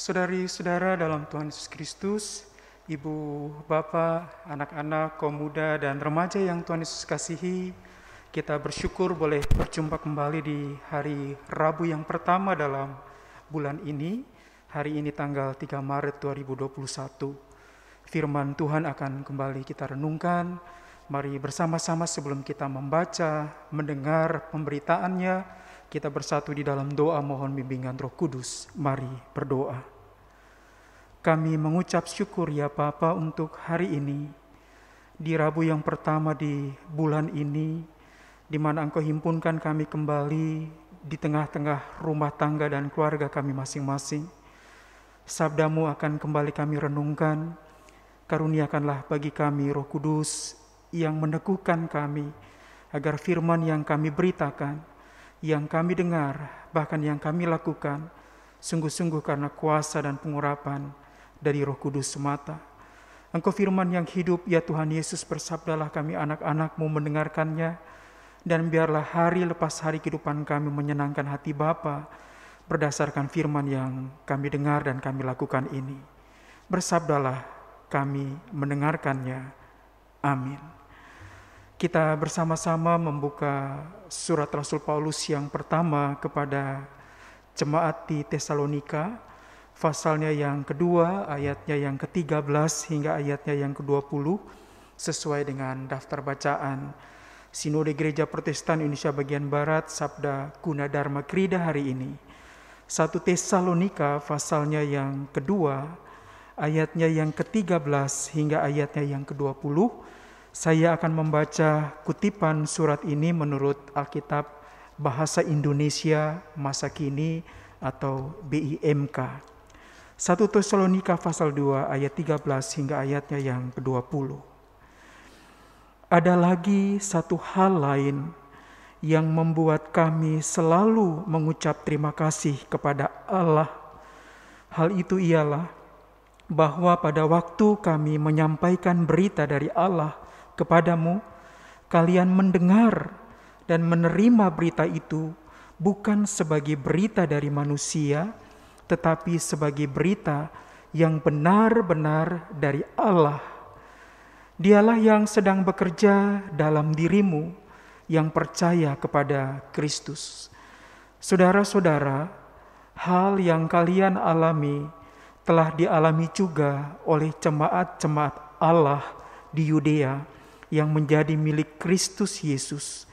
Saudari-saudara dalam Tuhan Yesus Kristus, ibu, bapak, anak-anak, kaum muda, dan remaja yang Tuhan Yesus kasihi, kita bersyukur boleh berjumpa kembali di hari Rabu yang pertama dalam bulan ini. Hari ini tanggal 3 Maret 2021. Firman Tuhan akan kembali kita renungkan. Mari bersama-sama sebelum kita membaca, mendengar pemberitaannya, kita bersatu di dalam doa mohon bimbingan Roh Kudus. Mari berdoa. Kami mengucap syukur ya Bapa untuk hari ini, di Rabu yang pertama di bulan ini, di mana Engkau himpunkan kami kembali di tengah-tengah rumah tangga dan keluarga kami masing-masing. Sabdamu akan kembali kami renungkan, karuniakanlah bagi kami Roh Kudus yang meneguhkan kami, agar firman yang kami beritakan, yang kami dengar, bahkan yang kami lakukan, sungguh-sungguh karena kuasa dan pengurapan dari Roh Kudus semata. Engkau firman yang hidup, ya Tuhan Yesus, bersabdalah kami anak-anak-Mu mendengarkannya, dan biarlah hari lepas hari kehidupan kami menyenangkan hati Bapa, berdasarkan firman yang kami dengar dan kami lakukan ini. Bersabdalah kami mendengarkannya. Amin. Kita bersama-sama membuka surat Rasul Paulus yang pertama kepada jemaat di Tesalonika, pasalnya yang kedua, ayatnya yang ke-13 hingga ayatnya yang ke-20, sesuai dengan daftar bacaan Sinode Gereja Protestan Indonesia bagian Barat, Sabda Gunadharma Krida hari ini. 1 Tesalonika pasalnya yang kedua, ayatnya yang ke-13 hingga ayatnya yang ke-20. Saya akan membaca kutipan surat ini menurut Alkitab Bahasa Indonesia Masa Kini atau BIMK. 1 Tesalonika pasal 2 ayat 13 hingga ayatnya yang ke-20. Ada lagi satu hal lain yang membuat kami selalu mengucap terima kasih kepada Allah. Hal itu ialah bahwa pada waktu kami menyampaikan berita dari Allah kepadamu, kalian mendengar dan menerima berita itu bukan sebagai berita dari manusia, tetapi sebagai berita yang benar-benar dari Allah. Dialah yang sedang bekerja dalam dirimu yang percaya kepada Kristus. Saudara-saudara, hal yang kalian alami telah dialami juga oleh jemaat-jemaat Allah di Yudea yang menjadi milik Kristus Yesus.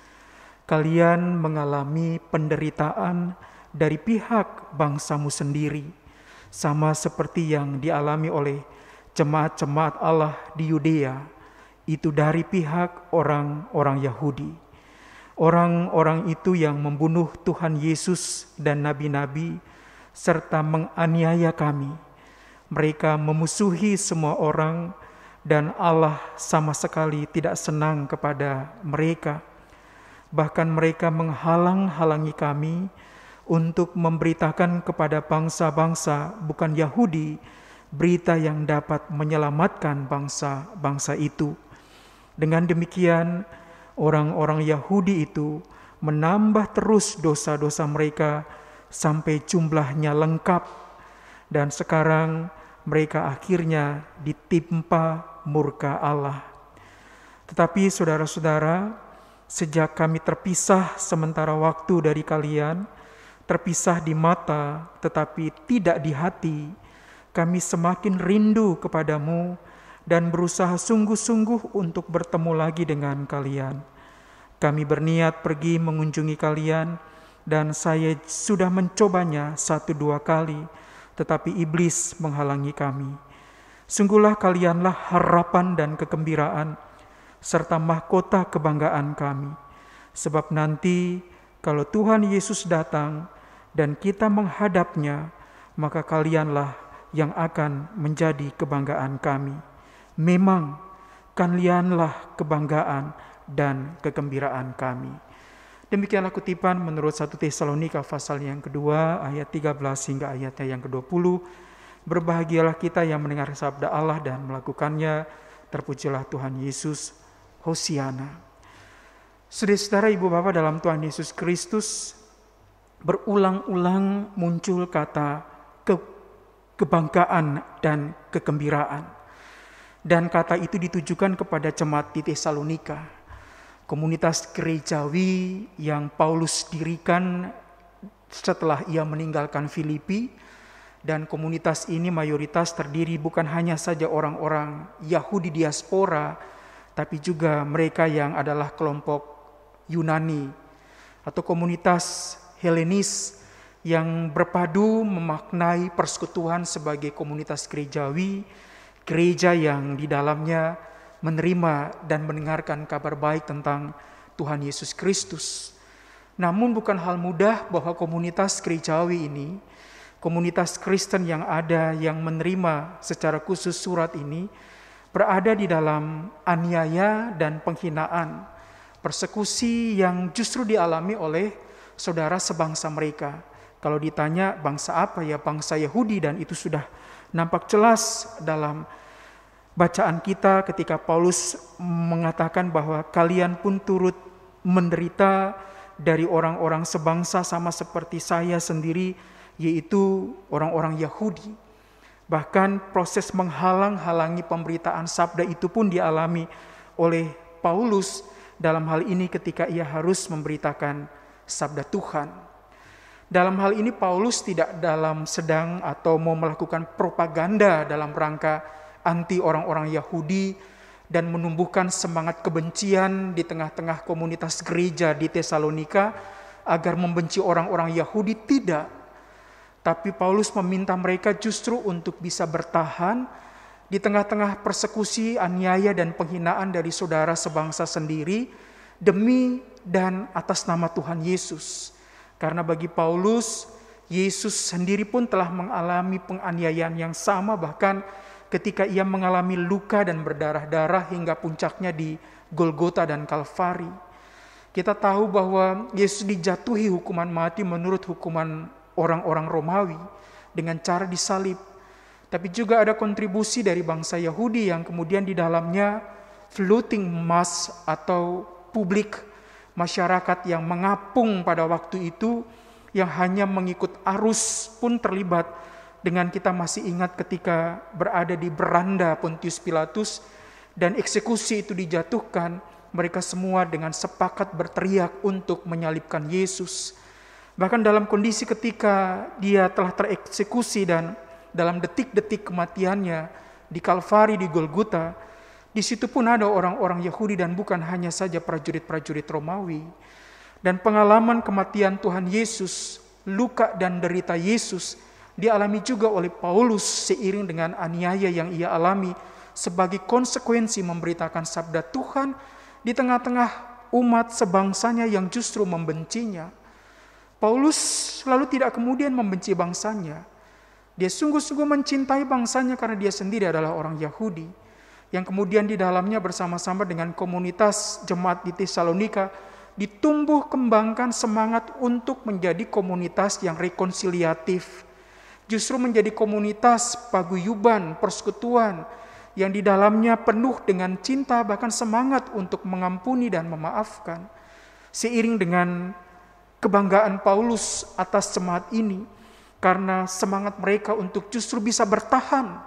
Kalian mengalami penderitaan dari pihak bangsamu sendiri, sama seperti yang dialami oleh jemaat-jemaat Allah di Yudea, itu dari pihak orang-orang Yahudi. Orang-orang itu yang membunuh Tuhan Yesus dan nabi-nabi, serta menganiaya kami. Mereka memusuhi semua orang, dan Allah sama sekali tidak senang kepada mereka. Bahkan mereka menghalang-halangi kami untuk memberitakan kepada bangsa-bangsa bukan Yahudi berita yang dapat menyelamatkan bangsa-bangsa itu. Dengan demikian, orang-orang Yahudi itu menambah terus dosa-dosa mereka sampai jumlahnya lengkap, dan sekarang mereka akhirnya ditimpa murka Allah. Tetapi saudara-saudara, sejak kami terpisah sementara waktu dari kalian, terpisah di mata tetapi tidak di hati, kami semakin rindu kepadamu dan berusaha sungguh-sungguh untuk bertemu lagi dengan kalian. Kami berniat pergi mengunjungi kalian, dan saya sudah mencobanya 1-2 kali, tetapi iblis menghalangi kami. Sungguhlah kalianlah harapan dan kegembiraan, serta mahkota kebanggaan kami. Sebab nanti kalau Tuhan Yesus datang dan kita menghadapnya, maka kalianlah yang akan menjadi kebanggaan kami. Memang kalianlah kebanggaan dan kegembiraan kami. Demikianlah kutipan menurut 1 Tesalonika pasal yang kedua ayat 13 hingga ayatnya yang ke-20. Berbahagialah kita yang mendengar sabda Allah dan melakukannya. Terpujilah Tuhan Yesus. Hosiana. Saudara-saudara, ibu bapak dalam Tuhan Yesus Kristus, berulang-ulang muncul kata kebanggaan dan kegembiraan. Dan kata itu ditujukan kepada jemaat di Tesalonika, komunitas gerejawi yang Paulus dirikan setelah ia meninggalkan Filipi. Dan komunitas ini mayoritas terdiri bukan hanya saja orang-orang Yahudi diaspora, tapi juga mereka yang adalah kelompok Yunani atau komunitas Helenis yang berpadu memaknai persekutuan sebagai komunitas gerejawi, gereja yang di dalamnya menerima dan mendengarkan kabar baik tentang Tuhan Yesus Kristus. Namun bukan hal mudah bahwa komunitas gerejawi ini, komunitas Kristen yang ada yang menerima secara khusus surat ini, berada di dalam aniaya dan penghinaan, persekusi yang justru dialami oleh saudara sebangsa mereka. Kalau ditanya bangsa apa, ya bangsa Yahudi, dan itu sudah nampak jelas dalam bacaan kita ketika Paulus mengatakan bahwa kalian pun turut menderita dari orang-orang sebangsa sama seperti saya sendiri, yaitu orang-orang Yahudi. Bahkan proses menghalang-halangi pemberitaan sabda itu pun dialami oleh Paulus dalam hal ini ketika ia harus memberitakan sabda Tuhan. Dalam hal ini Paulus tidak sedang atau mau melakukan propaganda dalam rangka anti orang-orang Yahudi dan menumbuhkan semangat kebencian di tengah-tengah komunitas gereja di Tesalonika agar membenci orang-orang Yahudi, tidak. Tapi Paulus meminta mereka justru untuk bisa bertahan di tengah-tengah persekusi, aniaya dan penghinaan dari saudara sebangsa sendiri demi dan atas nama Tuhan Yesus. Karena bagi Paulus, Yesus sendiri pun telah mengalami penganiayaan yang sama, bahkan ketika ia mengalami luka dan berdarah-darah hingga puncaknya di Golgota dan Kalvari. Kita tahu bahwa Yesus dijatuhi hukuman mati menurut hukuman orang-orang Romawi dengan cara disalib. Tapi juga ada kontribusi dari bangsa Yahudi yang kemudian di dalamnya floating mass atau publik masyarakat yang mengapung pada waktu itu, yang hanya mengikut arus pun terlibat. Dengan kita masih ingat ketika berada di beranda Pontius Pilatus dan eksekusi itu dijatuhkan, mereka semua dengan sepakat berteriak untuk menyalibkan Yesus. Bahkan dalam kondisi ketika dia telah tereksekusi dan dalam detik-detik kematiannya di Kalvari, di Golgota, di situ pun ada orang-orang Yahudi dan bukan hanya saja prajurit-prajurit Romawi. Dan pengalaman kematian Tuhan Yesus, luka dan derita Yesus dialami juga oleh Paulus seiring dengan aniaya yang ia alami sebagai konsekuensi memberitakan sabda Tuhan di tengah-tengah umat sebangsanya yang justru membencinya. Paulus lalu tidak kemudian membenci bangsanya. Dia sungguh-sungguh mencintai bangsanya karena dia sendiri adalah orang Yahudi, yang kemudian di dalamnya bersama-sama dengan komunitas jemaat di Tesalonika ditumbuh kembangkan semangat untuk menjadi komunitas yang rekonsiliatif, justru menjadi komunitas paguyuban, persekutuan yang di dalamnya penuh dengan cinta, bahkan semangat untuk mengampuni dan memaafkan. Seiring dengan kebanggaan Paulus atas jemaat ini, karena semangat mereka untuk justru bisa bertahan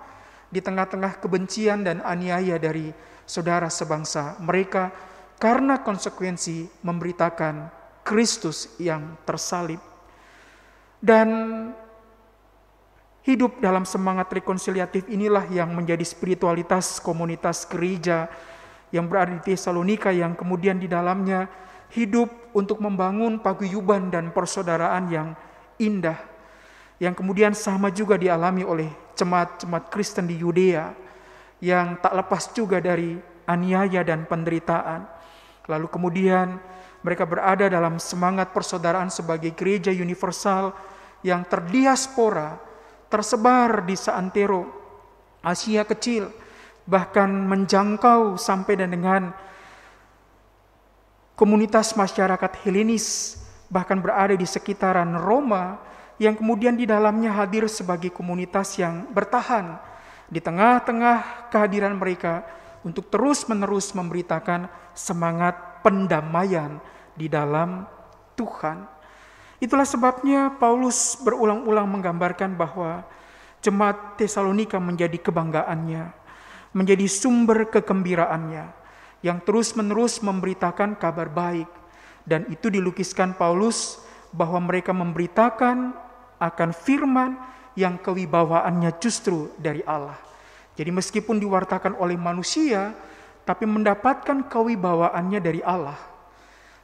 di tengah-tengah kebencian dan aniaya dari saudara sebangsa mereka, karena konsekuensi memberitakan Kristus yang tersalib. Dan hidup dalam semangat rekonsiliatif inilah yang menjadi spiritualitas komunitas gereja yang berada di Tesalonika, yang kemudian di dalamnya hidup untuk membangun paguyuban dan persaudaraan yang indah, yang kemudian sama juga dialami oleh jemaat-jemaat Kristen di Yudea yang tak lepas juga dari aniaya dan penderitaan. Lalu kemudian mereka berada dalam semangat persaudaraan sebagai gereja universal yang terdiaspora, tersebar di seantero Asia kecil, bahkan menjangkau sampai dengan komunitas masyarakat Helenis, bahkan berada di sekitaran Roma, yang kemudian di dalamnya hadir sebagai komunitas yang bertahan di tengah-tengah kehadiran mereka untuk terus-menerus memberitakan semangat pendamaian di dalam Tuhan. Itulah sebabnya Paulus berulang-ulang menggambarkan bahwa Jemaat Tesalonika menjadi kebanggaannya, menjadi sumber kegembiraannya, yang terus-menerus memberitakan kabar baik. Dan itu dilukiskan Paulus bahwa mereka memberitakan akan firman yang kewibawaannya justru dari Allah. Jadi meskipun diwartakan oleh manusia, tapi mendapatkan kewibawaannya dari Allah.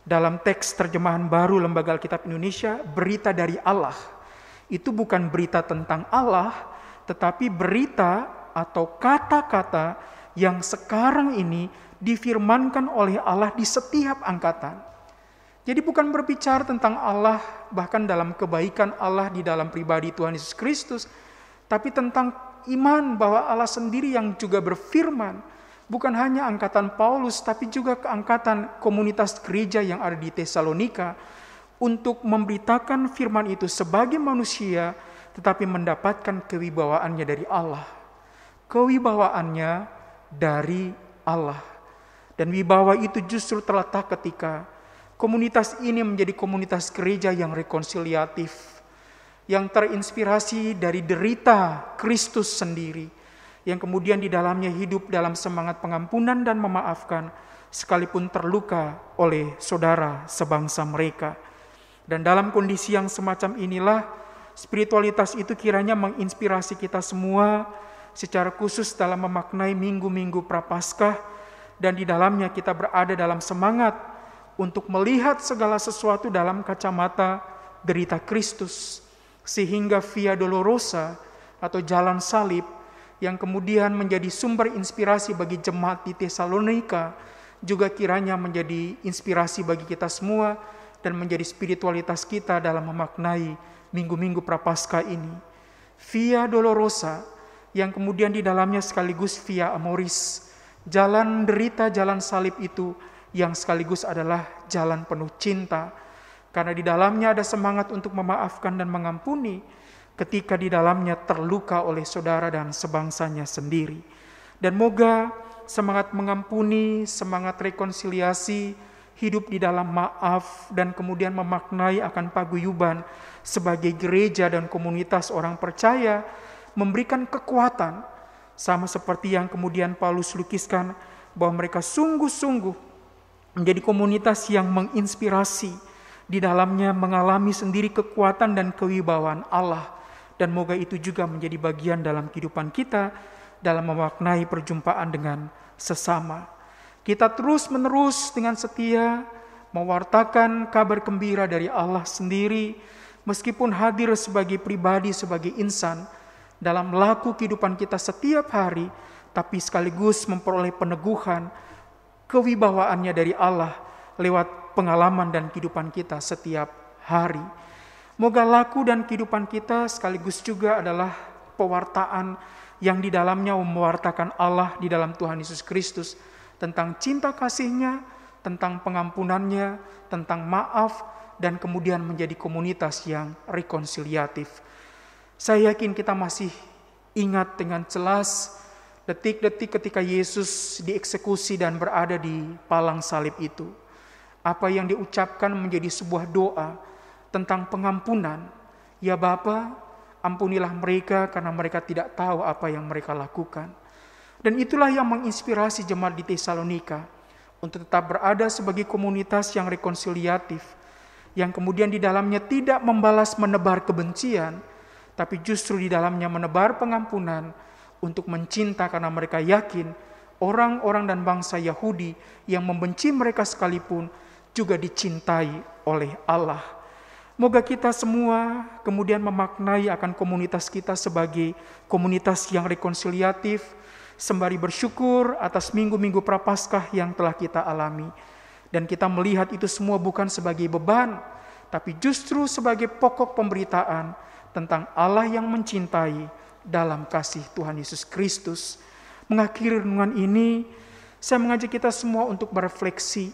Dalam teks terjemahan baru Lembaga Alkitab Indonesia, berita dari Allah itu bukan berita tentang Allah, tetapi berita atau kata-kata yang sekarang ini difirmankan oleh Allah di setiap angkatan. Jadi bukan berbicara tentang Allah, bahkan dalam kebaikan Allah di dalam pribadi Tuhan Yesus Kristus, tapi tentang iman bahwa Allah sendiri yang juga berfirman. Bukan hanya angkatan Paulus, tapi juga keangkatan komunitas gereja yang ada di Tesalonika, untuk memberitakan firman itu sebagai manusia, tetapi mendapatkan kewibawaannya dari Allah. Kewibawaannya dari Allah. Dan wibawa itu justru terletak ketika komunitas ini menjadi komunitas gereja yang rekonsiliatif, yang terinspirasi dari derita Kristus sendiri, yang kemudian di dalamnya hidup dalam semangat pengampunan dan memaafkan, sekalipun terluka oleh saudara sebangsa mereka. Dan dalam kondisi yang semacam inilah, spiritualitas itu kiranya menginspirasi kita semua, secara khusus dalam memaknai minggu-minggu Prapaskah, dan di dalamnya kita berada dalam semangat untuk melihat segala sesuatu dalam kacamata derita Kristus, sehingga Via Dolorosa atau jalan salib, yang kemudian menjadi sumber inspirasi bagi jemaat di Tesalonika, juga kiranya menjadi inspirasi bagi kita semua, dan menjadi spiritualitas kita dalam memaknai minggu-minggu Prapaskah ini. Via Dolorosa, yang kemudian di dalamnya sekaligus Via Amoris, jalan derita, jalan salib itu, yang sekaligus adalah jalan penuh cinta, karena di dalamnya ada semangat untuk memaafkan dan mengampuni, ketika di dalamnya terluka oleh saudara dan sebangsanya sendiri. Dan moga semangat mengampuni, semangat rekonsiliasi, hidup di dalam maaf, dan kemudian memaknai akan paguyuban sebagai gereja dan komunitas orang percaya, memberikan kekuatan, sama seperti yang kemudian Paulus lukiskan, bahwa mereka sungguh-sungguh menjadi komunitas yang menginspirasi, di dalamnya mengalami sendiri kekuatan dan kewibawaan Allah. Dan moga itu juga menjadi bagian dalam kehidupan kita, dalam memaknai perjumpaan dengan sesama. Kita terus-menerus dengan setia mewartakan kabar gembira dari Allah sendiri, meskipun hadir sebagai pribadi, sebagai insan, dalam laku kehidupan kita setiap hari, tapi sekaligus memperoleh peneguhan kewibawaannya dari Allah lewat pengalaman dan kehidupan kita setiap hari. Moga laku dan kehidupan kita sekaligus juga adalah pewartaan yang di dalamnya mewartakan Allah di dalam Tuhan Yesus Kristus, tentang cinta kasih-Nya, tentang pengampunannya, tentang maaf, dan kemudian menjadi komunitas yang rekonsiliatif. Saya yakin kita masih ingat dengan jelas detik-detik ketika Yesus dieksekusi dan berada di palang salib itu. Apa yang diucapkan menjadi sebuah doa tentang pengampunan. Ya Bapa, ampunilah mereka karena mereka tidak tahu apa yang mereka lakukan. Dan itulah yang menginspirasi jemaat di Tesalonika untuk tetap berada sebagai komunitas yang rekonsiliatif, yang kemudian di dalamnya tidak membalas menebar kebencian, tapi justru di dalamnya menebar pengampunan untuk mencinta, karena mereka yakin orang-orang dan bangsa Yahudi yang membenci mereka sekalipun juga dicintai oleh Allah. Moga kita semua kemudian memaknai akan komunitas kita sebagai komunitas yang rekonsiliatif, sembari bersyukur atas minggu-minggu Prapaskah yang telah kita alami. Dan kita melihat itu semua bukan sebagai beban, tapi justru sebagai pokok pemberitaan tentang Allah yang mencintai dalam kasih Tuhan Yesus Kristus. Mengakhiri renungan ini, saya mengajak kita semua untuk berefleksi,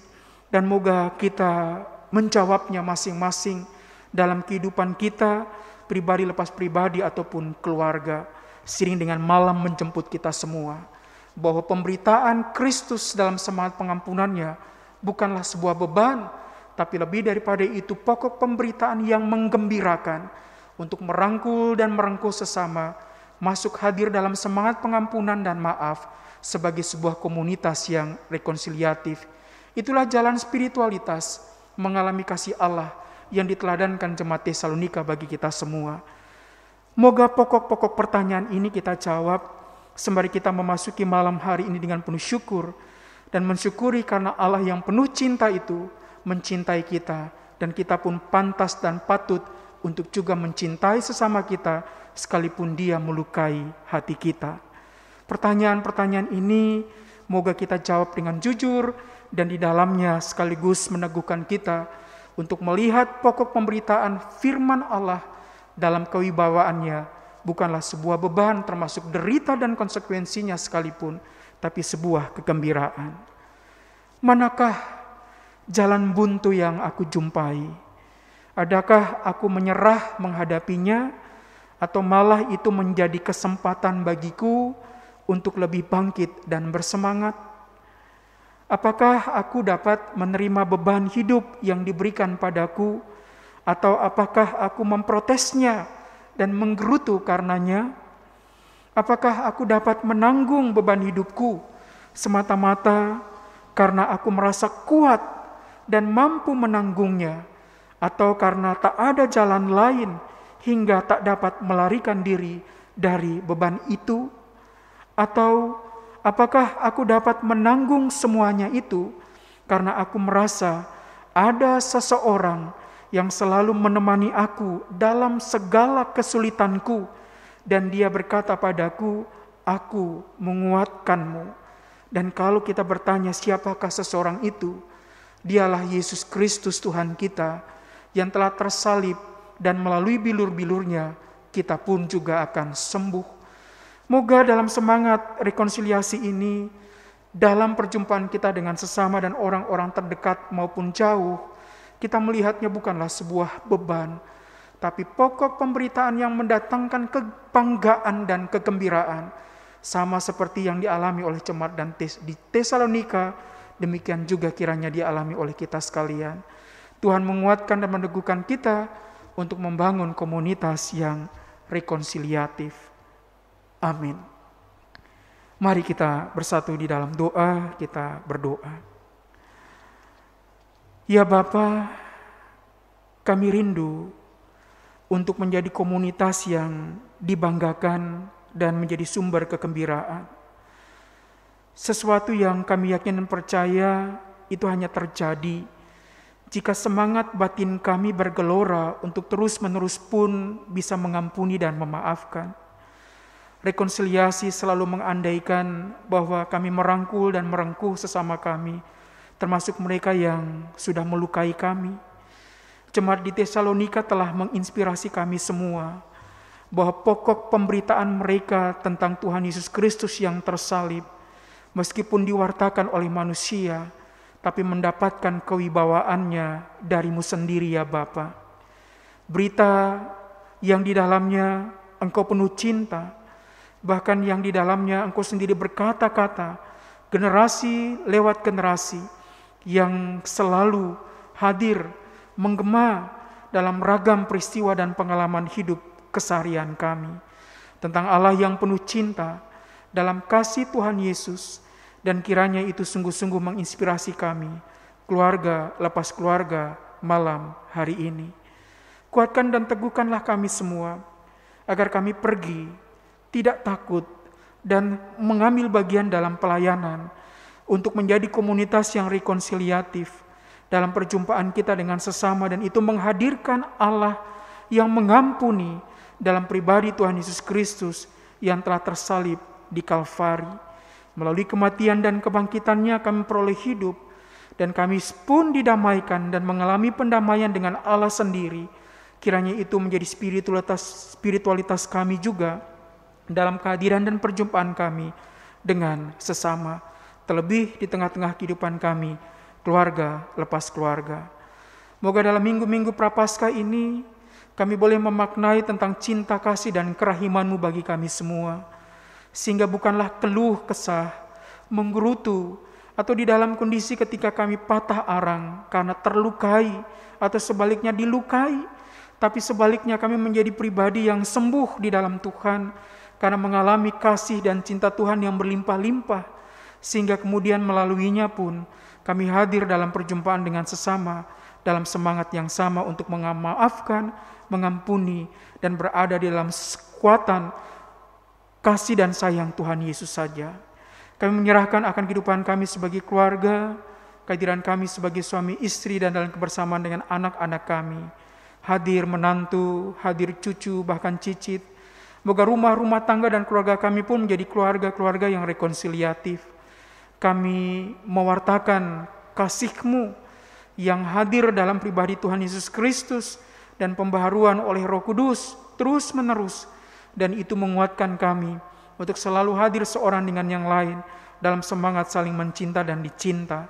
dan moga kita menjawabnya masing-masing dalam kehidupan kita, pribadi lepas pribadi ataupun keluarga, seiring dengan malam menjemput kita semua, bahwa pemberitaan Kristus dalam semangat pengampunannya bukanlah sebuah beban, tapi lebih daripada itu pokok pemberitaan yang menggembirakan untuk merangkul dan merengkuh sesama, masuk hadir dalam semangat pengampunan dan maaf sebagai sebuah komunitas yang rekonsiliatif. Itulah jalan spiritualitas, mengalami kasih Allah yang diteladankan jemaat Tesalonika bagi kita semua. Moga pokok-pokok pertanyaan ini kita jawab sembari kita memasuki malam hari ini dengan penuh syukur dan mensyukuri karena Allah yang penuh cinta itu mencintai kita, dan kita pun pantas dan patut untuk juga mencintai sesama kita sekalipun dia melukai hati kita. Pertanyaan-pertanyaan ini moga kita jawab dengan jujur dan di dalamnya sekaligus meneguhkan kita untuk melihat pokok pemberitaan firman Allah dalam kewibawaannya bukanlah sebuah beban termasuk derita dan konsekuensinya sekalipun, tapi sebuah kegembiraan. Manakah jalan buntu yang aku jumpai? Adakah aku menyerah menghadapinya, atau malah itu menjadi kesempatan bagiku untuk lebih bangkit dan bersemangat? Apakah aku dapat menerima beban hidup yang diberikan padaku, atau apakah aku memprotesnya dan menggerutu karenanya? Apakah aku dapat menanggung beban hidupku semata-mata karena aku merasa kuat dan mampu menanggungnya, atau karena tak ada jalan lain hingga tak dapat melarikan diri dari beban itu? Atau apakah aku dapat menanggung semuanya itu karena aku merasa ada seseorang yang selalu menemani aku dalam segala kesulitanku, dan dia berkata padaku, "Aku menguatkanmu." Dan kalau kita bertanya siapakah seseorang itu, dialah Yesus Kristus Tuhan kita yang telah tersalib, dan melalui bilur-bilurnya kita pun juga akan sembuh. Moga dalam semangat rekonsiliasi ini, dalam perjumpaan kita dengan sesama dan orang-orang terdekat maupun jauh, kita melihatnya bukanlah sebuah beban, tapi pokok pemberitaan yang mendatangkan kebanggaan dan kegembiraan, sama seperti yang dialami oleh jemaat dan di Tesalonika, demikian juga kiranya dialami oleh kita sekalian. Tuhan menguatkan dan meneguhkan kita untuk membangun komunitas yang rekonsiliatif. Amin. Mari kita bersatu di dalam doa, kita berdoa. Ya Bapa, kami rindu untuk menjadi komunitas yang dibanggakan dan menjadi sumber kegembiraan. Sesuatu yang kami yakin dan percaya itu hanya terjadi jika semangat batin kami bergelora untuk terus-menerus pun bisa mengampuni dan memaafkan. Rekonsiliasi selalu mengandaikan bahwa kami merangkul dan merengkuh sesama kami, termasuk mereka yang sudah melukai kami. Jemaat di Tesalonika telah menginspirasi kami semua bahwa pokok pemberitaan mereka tentang Tuhan Yesus Kristus yang tersalib, meskipun diwartakan oleh manusia, tapi mendapatkan kewibawaannya darimu sendiri ya Bapa. Berita yang di dalamnya Engkau penuh cinta, bahkan yang di dalamnya Engkau sendiri berkata-kata, generasi lewat generasi, yang selalu hadir, menggema dalam ragam peristiwa dan pengalaman hidup keseharian kami. Tentang Allah yang penuh cinta dalam kasih Tuhan Yesus, dan kiranya itu sungguh-sungguh menginspirasi kami, keluarga lepas keluarga malam hari ini. Kuatkan dan teguhkanlah kami semua, agar kami pergi, tidak takut, dan mengambil bagian dalam pelayanan, untuk menjadi komunitas yang rekonsiliatif dalam perjumpaan kita dengan sesama, dan itu menghadirkan Allah yang mengampuni dalam pribadi Tuhan Yesus Kristus yang telah tersalib di Kalvari. Melalui kematian dan kebangkitannya kami peroleh hidup, dan kami pun didamaikan dan mengalami pendamaian dengan Allah sendiri. Kiranya itu menjadi spiritualitas kami juga dalam kehadiran dan perjumpaan kami dengan sesama, terlebih di tengah-tengah kehidupan kami, keluarga lepas keluarga. Moga dalam minggu-minggu Prapaskah ini kami boleh memaknai tentang cinta kasih dan kerahiman-Mu bagi kami semua, sehingga bukanlah keluh kesah, menggerutu, atau di dalam kondisi ketika kami patah arang karena terlukai atau sebaliknya dilukai, tapi sebaliknya kami menjadi pribadi yang sembuh di dalam Tuhan karena mengalami kasih dan cinta Tuhan yang berlimpah-limpah, sehingga kemudian melaluinya pun kami hadir dalam perjumpaan dengan sesama, dalam semangat yang sama untuk memaafkan, mengampuni, dan berada di dalam kekuatan kasih dan sayang Tuhan Yesus saja. Kami menyerahkan akan kehidupan kami sebagai keluarga, kehadiran kami sebagai suami istri dan dalam kebersamaan dengan anak-anak kami. Hadir menantu, hadir cucu, bahkan cicit. Moga rumah-rumah tangga dan keluarga kami pun menjadi keluarga-keluarga yang rekonsiliatif. Kami mewartakan kasih-Mu yang hadir dalam pribadi Tuhan Yesus Kristus dan pembaharuan oleh Roh Kudus terus-menerus. Dan itu menguatkan kami untuk selalu hadir seorang dengan yang lain dalam semangat saling mencinta dan dicinta.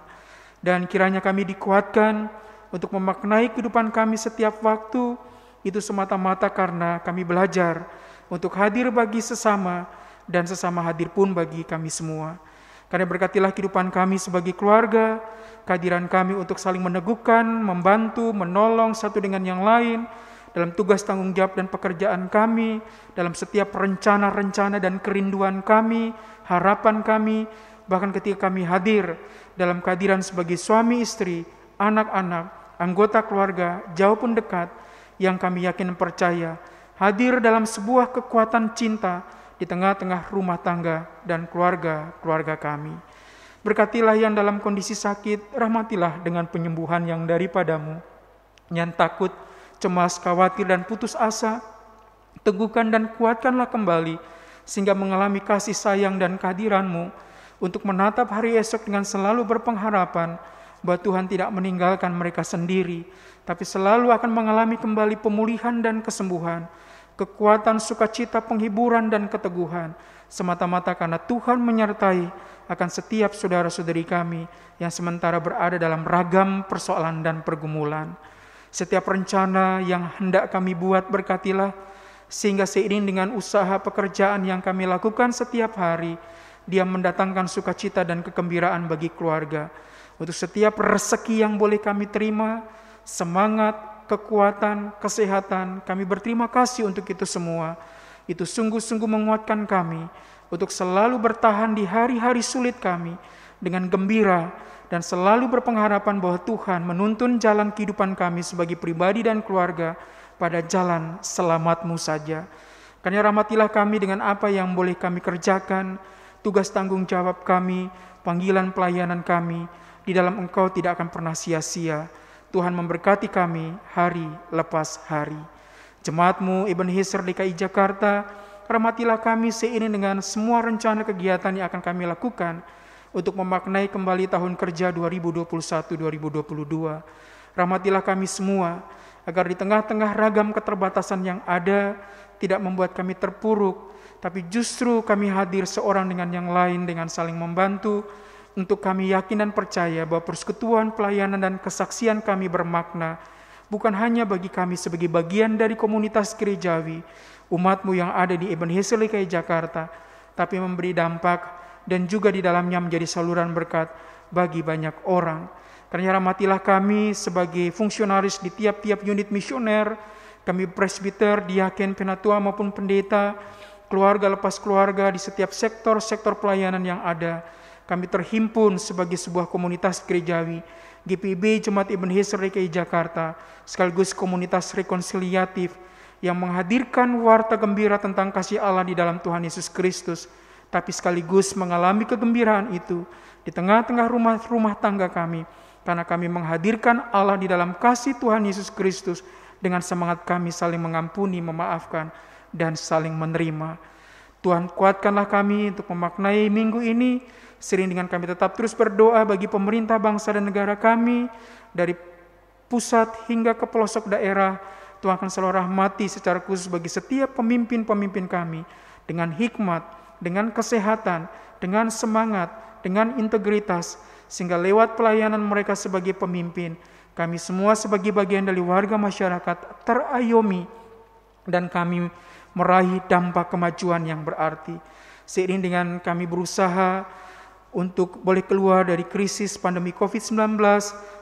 Dan kiranya kami dikuatkan untuk memaknai kehidupan kami setiap waktu, itu semata-mata karena kami belajar untuk hadir bagi sesama dan sesama hadir pun bagi kami semua. Karena berkatilah kehidupan kami sebagai keluarga, kehadiran kami untuk saling meneguhkan, membantu, menolong satu dengan yang lain, dalam tugas tanggung jawab dan pekerjaan kami, dalam setiap rencana-rencana dan kerinduan kami, harapan kami, bahkan ketika kami hadir dalam kehadiran sebagai suami istri, anak-anak, anggota keluarga, jauh pun dekat, yang kami yakin percaya, hadir dalam sebuah kekuatan cinta di tengah-tengah rumah tangga dan keluarga-keluarga kami. Berkatilah yang dalam kondisi sakit, rahmatilah dengan penyembuhan yang daripadamu. Yang takut, cemas, khawatir, dan putus asa, teguhkan dan kuatkanlah kembali, sehingga mengalami kasih sayang dan kehadiran-Mu, untuk menatap hari esok dengan selalu berpengharapan, bahwa Tuhan tidak meninggalkan mereka sendiri, tapi selalu akan mengalami kembali pemulihan dan kesembuhan, kekuatan, sukacita, penghiburan, dan keteguhan, semata-mata karena Tuhan menyertai akan setiap saudara-saudari kami, yang sementara berada dalam ragam persoalan dan pergumulan. Setiap rencana yang hendak kami buat berkatilah, sehingga seiring dengan usaha pekerjaan yang kami lakukan setiap hari, Dia mendatangkan sukacita dan kegembiraan bagi keluarga. Untuk setiap rezeki yang boleh kami terima, semangat, kekuatan, kesehatan, kami berterima kasih untuk itu semua. Itu sungguh-sungguh menguatkan kami untuk selalu bertahan di hari-hari sulit kami dengan gembira, dan selalu berpengharapan bahwa Tuhan menuntun jalan kehidupan kami sebagai pribadi dan keluarga pada jalan selamat-Mu saja. Karena rahmatilah kami dengan apa yang boleh kami kerjakan, tugas tanggung jawab kami, panggilan pelayanan kami, di dalam Engkau tidak akan pernah sia-sia. Tuhan memberkati kami hari lepas hari. Jemaat-Mu Ebenezer DKI Jakarta, rahmatilah kami seiring dengan semua rencana kegiatan yang akan kami lakukan, untuk memaknai kembali tahun kerja 2021-2022. Rahmatilah kami semua, agar di tengah-tengah ragam keterbatasan yang ada, tidak membuat kami terpuruk, tapi justru kami hadir seorang dengan yang lain dengan saling membantu, untuk kami yakin dan percaya bahwa persekutuan, pelayanan, dan kesaksian kami bermakna, bukan hanya bagi kami sebagai bagian dari komunitas gerejawi, umat-Mu yang ada di Ebenezer DKI Jakarta, tapi memberi dampak dan juga di dalamnya menjadi saluran berkat bagi banyak orang. Karena rahmatilah kami sebagai fungsionaris di tiap-tiap unit misioner, kami presbiter, diaken, penatua maupun pendeta, keluarga lepas keluarga di setiap sektor-sektor pelayanan yang ada. Kami terhimpun sebagai sebuah komunitas gerejawi, GPIB Jemaat Ebenezer DKI Jakarta, sekaligus komunitas rekonsiliatif yang menghadirkan warta gembira tentang kasih Allah di dalam Tuhan Yesus Kristus, tapi sekaligus mengalami kegembiraan itu di tengah-tengah rumah tangga kami, karena kami menghadirkan Allah di dalam kasih Tuhan Yesus Kristus dengan semangat kami saling mengampuni, memaafkan, dan saling menerima. Tuhan, kuatkanlah kami untuk memaknai minggu ini, sering dengan kami tetap terus berdoa bagi pemerintah bangsa dan negara kami, dari pusat hingga ke pelosok daerah. Tuhan akan selalu rahmati secara khusus bagi setiap pemimpin-pemimpin kami, dengan hikmat, dengan kesehatan, dengan semangat, dengan integritas, sehingga lewat pelayanan mereka sebagai pemimpin, kami semua sebagai bagian dari warga masyarakat terayomi, dan kami meraih dampak kemajuan yang berarti. Seiring dengan kami berusaha untuk boleh keluar dari krisis pandemi COVID-19,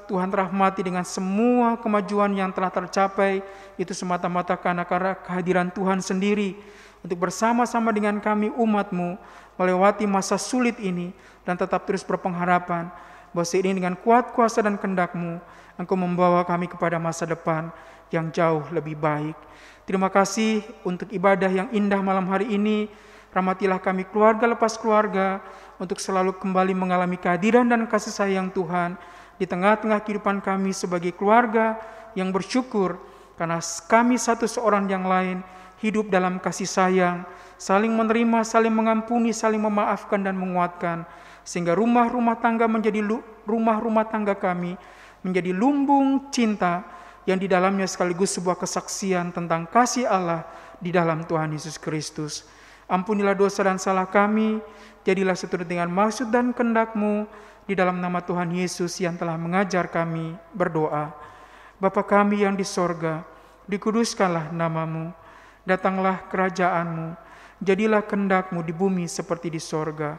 Tuhan rahmati dengan semua kemajuan yang telah tercapai, itu semata-mata karena kehadiran Tuhan sendiri, untuk bersama-sama dengan kami umat-Mu melewati masa sulit ini dan tetap terus berpengharapan bahwa seiring dengan kuat kuasa dan kehendak-Mu, Engkau membawa kami kepada masa depan yang jauh lebih baik. Terima kasih untuk ibadah yang indah malam hari ini. Rahmatilah kami keluarga lepas keluarga untuk selalu kembali mengalami kehadiran dan kasih sayang Tuhan di tengah-tengah kehidupan kami sebagai keluarga yang bersyukur karena kami satu seorang yang lain hidup dalam kasih sayang, saling menerima, saling mengampuni, saling memaafkan dan menguatkan, sehingga rumah-rumah tangga menjadi rumah-rumah tangga kami menjadi lumbung cinta yang di dalamnya sekaligus sebuah kesaksian tentang kasih Allah di dalam Tuhan Yesus Kristus. Ampunilah dosa dan salah kami, jadilah seturut dengan maksud dan kehendak-Mu di dalam nama Tuhan Yesus yang telah mengajar kami berdoa. Bapa kami yang di sorga, dikuduskanlah nama-Mu, datanglah kerajaan-Mu, jadilah kehendak-Mu di bumi seperti di sorga.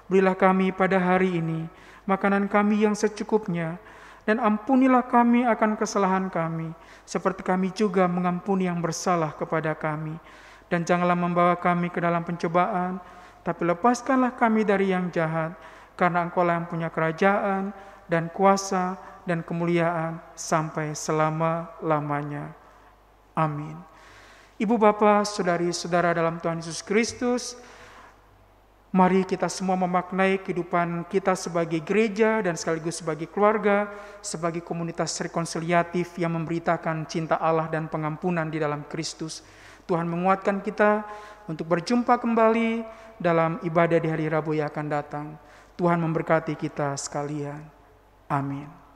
Berilah kami pada hari ini makanan kami yang secukupnya, dan ampunilah kami akan kesalahan kami, seperti kami juga mengampuni yang bersalah kepada kami. Dan janganlah membawa kami ke dalam pencobaan, tapi lepaskanlah kami dari yang jahat, karena Engkau-lah yang punya kerajaan dan kuasa dan kemuliaan sampai selama-lamanya. Amin. Ibu bapa, saudari-saudara dalam Tuhan Yesus Kristus, mari kita semua memaknai kehidupan kita sebagai gereja dan sekaligus sebagai keluarga, sebagai komunitas rekonsiliatif yang memberitakan cinta Allah dan pengampunan di dalam Kristus. Tuhan menguatkan kita untuk berjumpa kembali dalam ibadah di hari Rabu yang akan datang. Tuhan memberkati kita sekalian. Amin.